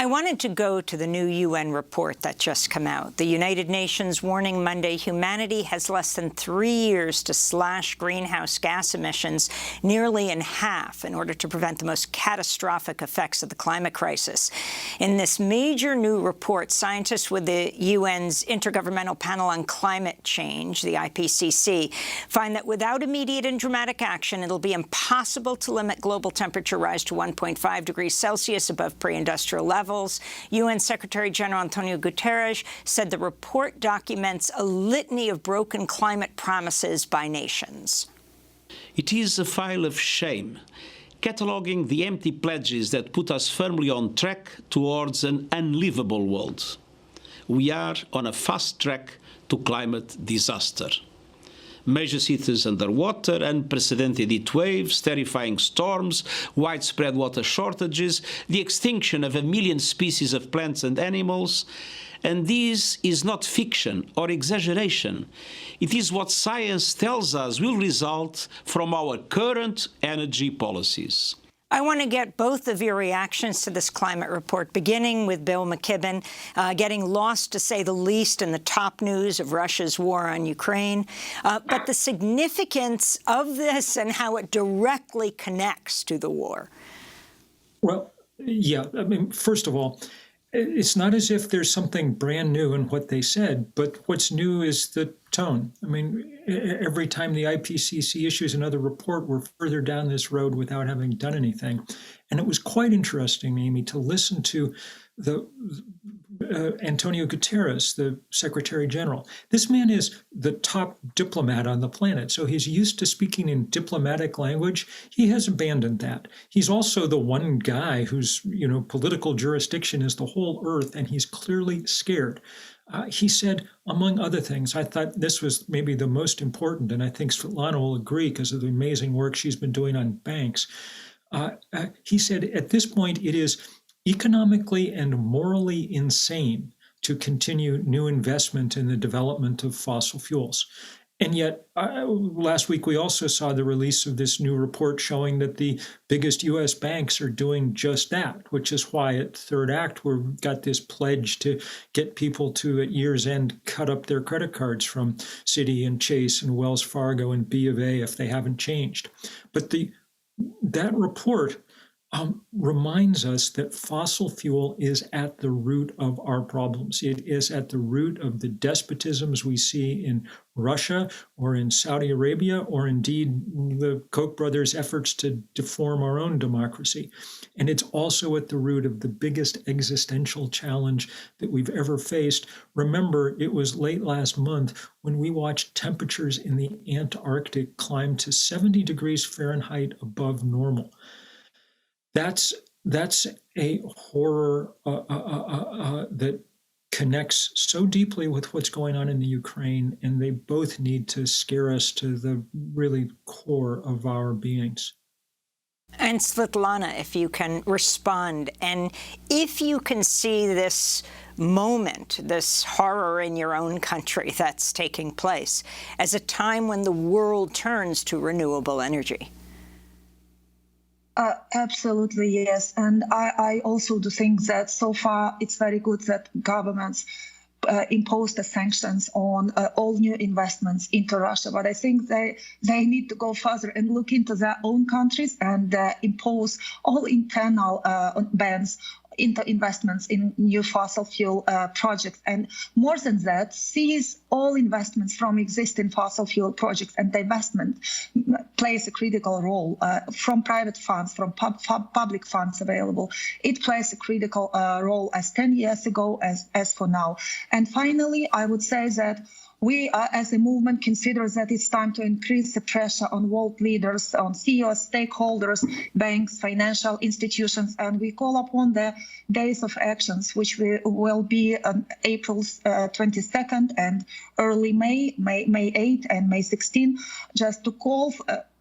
I wanted to go to the new UN report that just came out. The United Nations warning Monday humanity has less than 3 years to slash greenhouse gas emissions nearly in half in order to prevent the most catastrophic effects of the climate crisis. In this major new report, scientists with the UN's Intergovernmental Panel on Climate Change, the IPCC, find that without immediate and dramatic action, it'll be impossible to limit global temperature rise to 1.5 degrees Celsius above pre-industrial levels. UN Secretary-General Antonio Guterres said the report documents a litany of broken climate promises by nations. It is a file of shame, cataloguing the empty pledges that put us firmly on track towards an unlivable world. We are on a fast track to climate disaster. Major cities underwater, unprecedented heat waves, terrifying storms, widespread water shortages, the extinction of 1 million species of plants and animals. And this is not fiction or exaggeration. It is what science tells us will result from our current energy policies. I want to get both of your reactions to this climate report, beginning with Bill McKibben, getting lost, to say the least, in the top news of Russia's war on Ukraine, but the significance of this and how it directly connects to the war. Well, yeah, I mean, first of all, it's not as if there's something brand new in what they said, but what's new is the tone. I mean, every time the IPCC issues another report, we're further down this road without having done anything. And it was quite interesting, Amy, to listen to the Antonio Guterres, the Secretary General. This man is the top diplomat on the planet, so he's used to speaking in diplomatic language. He has abandoned that. He's also the one guy whose, political jurisdiction is the whole earth, and he's clearly scared. He said, among other things, I thought this was maybe the most important, and I think Svitlana will agree because of the amazing work she's been doing on banks. He said, at this point, it is economically and morally insane to continue new investment in the development of fossil fuels. And yet, last week, we also saw the release of this new report showing that the biggest U.S. banks are doing just that, which is why at Third Act, we've got this pledge to get people to, at year's end, cut up their credit cards from Citi and Chase and Wells Fargo and B of A if they haven't changed. But that report reminds us that fossil fuel is at the root of our problems. It is at the root of the despotisms we see in Russia or in Saudi Arabia, or indeed the Koch brothers' efforts to deform our own democracy. And it's also at the root of the biggest existential challenge that we've ever faced. Remember, it was late last month when we watched temperatures in the Antarctic climb to 70 degrees Fahrenheit above normal. That's a horror that connects so deeply with what's going on in the Ukraine, and they both need to scare us to the really core of our beings. And Svitlana, if you can respond, and if you can see this moment, this horror in your own country that's taking place, as a time when the world turns to renewable energy. Absolutely, yes. And I also do think that so far it's very good that governments impose the sanctions on all new investments into Russia. But I think they need to go further and look into their own countries and impose all internal bans into investments in new fossil fuel projects. And more than that, seize all investments from existing fossil fuel projects, and divestment plays a critical role from private funds, from public funds available. It plays a critical role as 10 years ago as for now. And finally, I would say that we, as a movement, consider that it's time to increase the pressure on world leaders, on CEOs, stakeholders, banks, financial institutions, and we call upon the days of actions, which will be on April 22nd and early May 8 and May 16, just to call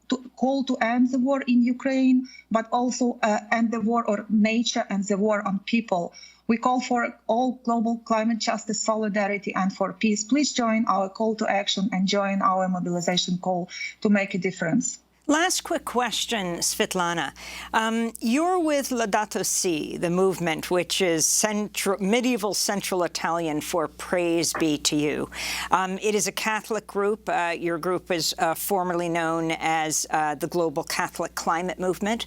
to end the war in Ukraine, but also end the war on nature and the war on people. We call for all global climate justice, solidarity, and for peace. Please join our call to action and join our mobilization call to make a difference. Last quick question, Svitlana. You're with Laudato Si, the movement, which is medieval Central Italian for praise be to you. It is a Catholic group. Your group is formerly known as the Global Catholic Climate Movement.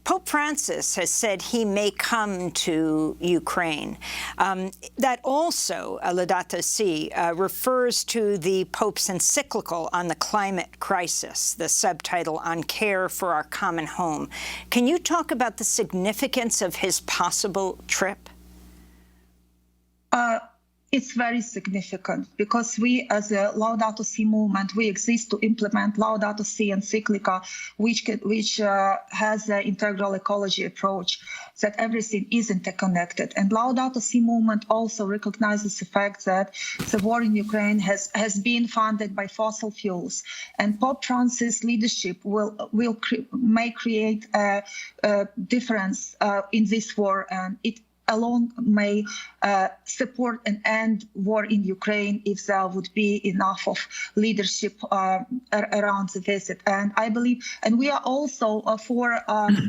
Pope Francis has said he may come to Ukraine. That also, Laudato Si, refers to the Pope's encyclical on the climate crisis, the subtitle on care for our common home. Can you talk about the significance of his possible trip? It's very significant because we, as a Laudato Si movement, we exist to implement Laudato Si encyclical, which has an integral ecology approach, that everything is interconnected. And Laudato Si movement also recognizes the fact that the war in Ukraine has been funded by fossil fuels, and Pope Francis' leadership may create a difference in this war, and it alone may support and end war in Ukraine if there would be enough of leadership around the visit. And I believe, and we are also for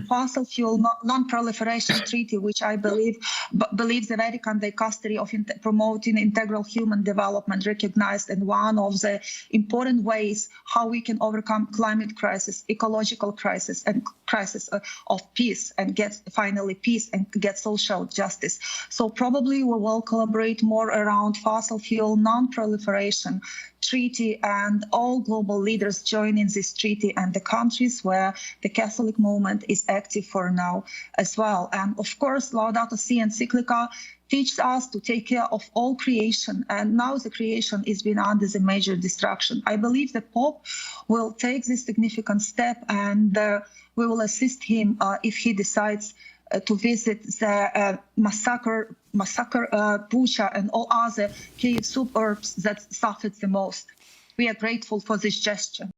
fossil fuel non-proliferation treaty, which I believe the Vatican dicastery of promoting integral human development recognized in one of the important ways how we can overcome climate crisis, ecological crisis, and crisis of peace, and get finally peace and get social justice. So probably we will collaborate more around fossil fuel non-proliferation treaty, and all global leaders joining this treaty, and the countries where the Catholic movement is active for now as well. And of course, Laudato Si encyclical teaches us to take care of all creation, and now the creation is being under the major destruction. I believe the Pope will take this significant step, and we will assist him if he decides to visit the massacre Bucha and all other Kyiv suburbs that suffered the most. We are grateful for this gesture.